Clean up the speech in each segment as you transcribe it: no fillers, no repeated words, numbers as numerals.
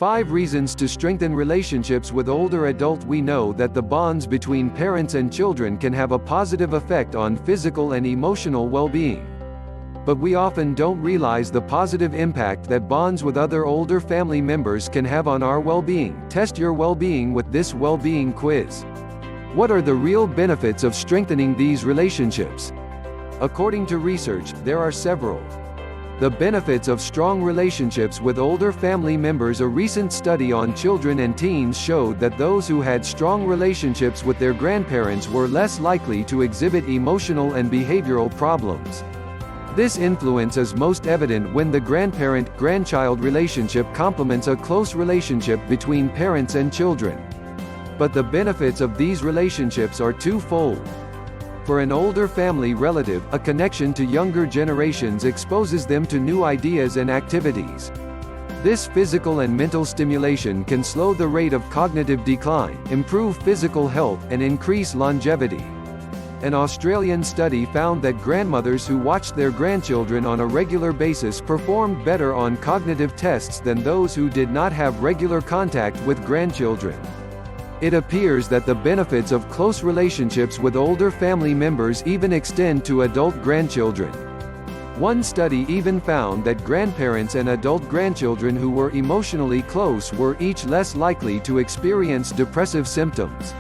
5 reasons to strengthen relationships with older adults. We know that the bonds between parents and children can have a positive effect on physical and emotional well-being. But we often don't realize the positive impact that bonds with other older family members can have on our well-being. Test your well-being with this well-being quiz. What are the real benefits of strengthening these relationships? According to research, there are several. The benefits of strong relationships with older family members. A recent study on children and teens showed that those who had strong relationships with their grandparents were less likely to exhibit emotional and behavioral problems. This influence is most evident when the grandparent-grandchild relationship complements a close relationship between parents and children. But the benefits of these relationships are twofold. For an older family relative, a connection to younger generations exposes them to new ideas and activities. This physical and mental stimulation can slow the rate of cognitive decline, improve physical health, and increase longevity. An Australian study found that grandmothers who watched their grandchildren on a regular basis performed better on cognitive tests than those who did not have regular contact with grandchildren. It appears that the benefits of close relationships with older family members even extend to adult grandchildren. One study even found that grandparents and adult grandchildren who were emotionally close were each less likely to experience depressive symptoms.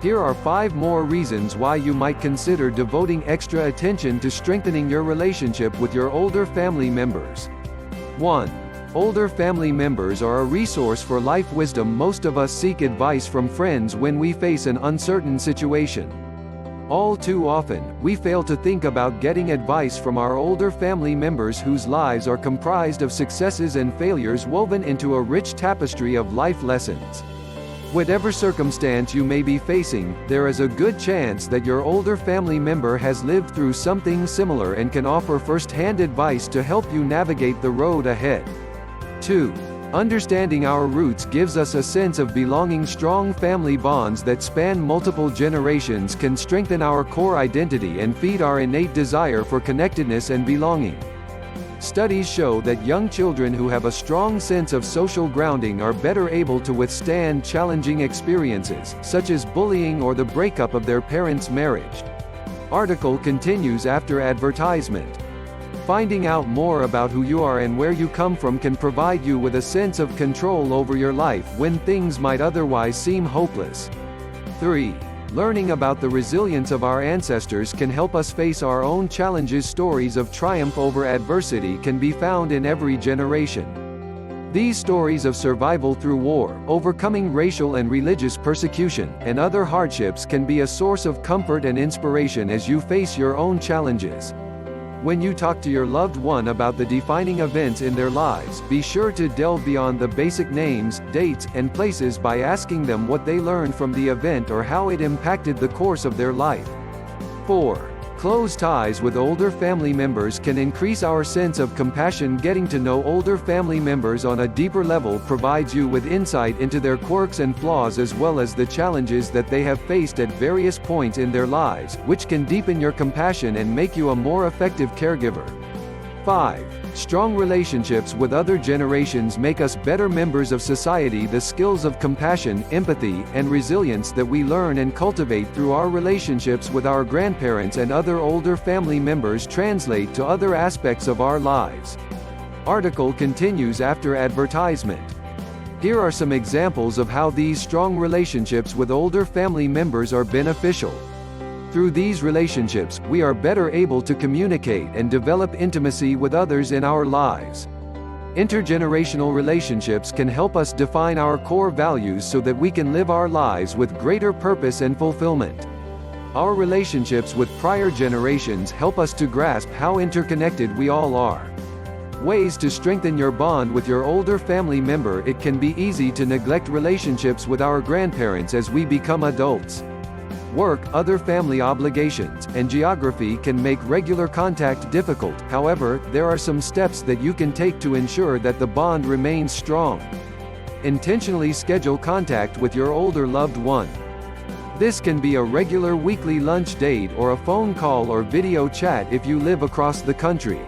Here are 5 more reasons why you might consider devoting extra attention to strengthening your relationship with your older family members. 1. Older family members are a resource for life wisdom. Most of us seek advice from friends when we face an uncertain situation. All too often, we fail to think about getting advice from our older family members whose lives are comprised of successes and failures woven into a rich tapestry of life lessons. Whatever circumstance you may be facing, there is a good chance that your older family member has lived through something similar and can offer first-hand advice to help you navigate the road ahead. 2. Understanding our roots gives us a sense of belonging. Strong family bonds that span multiple generations can strengthen our core identity and feed our innate desire for connectedness and belonging. Studies show that young children who have a strong sense of social grounding are better able to withstand challenging experiences, such as bullying or the breakup of their parents' marriage. Article continues after advertisement. Finding out more about who you are and where you come from can provide you with a sense of control over your life when things might otherwise seem hopeless. 3. Learning about the resilience of our ancestors can help us face our own challenges. Stories of triumph over adversity can be found in every generation. These stories of survival through war, overcoming racial and religious persecution, and other hardships can be a source of comfort and inspiration as you face your own challenges. When you talk to your loved one about the defining events in their lives, be sure to delve beyond the basic names, dates, and places by asking them what they learned from the event or how it impacted the course of their life. 4. Close ties with older family members can increase our sense of compassion. Getting to know older family members on a deeper level provides you with insight into their quirks and flaws as well as the challenges that they have faced at various points in their lives, which can deepen your compassion and make you a more effective caregiver. 5. Strong relationships with other generations make us better members of society. The skills of compassion, empathy, and resilience that we learn and cultivate through our relationships with our grandparents and other older family members translate to other aspects of our lives. Article continues after advertisement. Here are some examples of how these strong relationships with older family members are beneficial. Through these relationships, we are better able to communicate and develop intimacy with others in our lives. Intergenerational relationships can help us define our core values so that we can live our lives with greater purpose and fulfillment. Our relationships with prior generations help us to grasp how interconnected we all are. Ways to strengthen your bond with your older family member. It can be easy to neglect relationships with our grandparents as we become adults. Work, other family obligations, and geography can make regular contact difficult. However, there are some steps that you can take to ensure that the bond remains strong. Intentionally schedule contact with your older loved one. This can be a regular weekly lunch date or a phone call or video chat if you live across the country.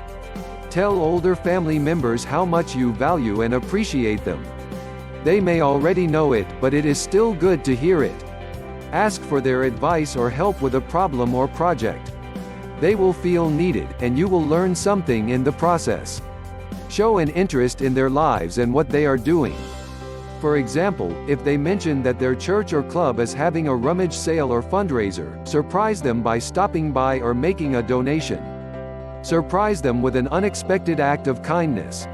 Tell older family members how much you value and appreciate them. They may already know it, but it is still good to hear it. Ask for their advice or help with a problem or project. They will feel needed, and you will learn something in the process. Show an interest in their lives and what they are doing. For example, if they mention that their church or club is having a rummage sale or fundraiser, surprise them by stopping by or making a donation. Surprise them with an unexpected act of kindness.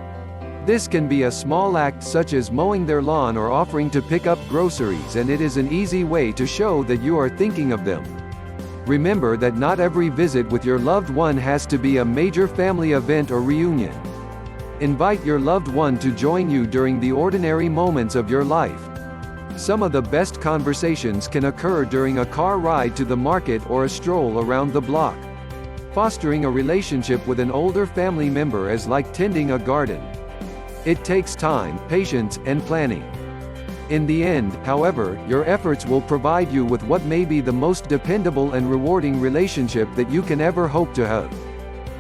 This can be a small act such as mowing their lawn or offering to pick up groceries, and it is an easy way to show that you are thinking of them. Remember that not every visit with your loved one has to be a major family event or reunion. Invite your loved one to join you during the ordinary moments of your life. Some of the best conversations can occur during a car ride to the market or a stroll around the block. Fostering a relationship with an older family member is like tending a garden. It takes time, patience, and planning. In the end, however, your efforts will provide you with what may be the most dependable and rewarding relationship that you can ever hope to have.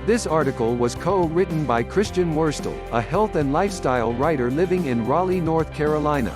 This article was co-written by Christian Wurstel, a health and lifestyle writer living in Raleigh, North Carolina.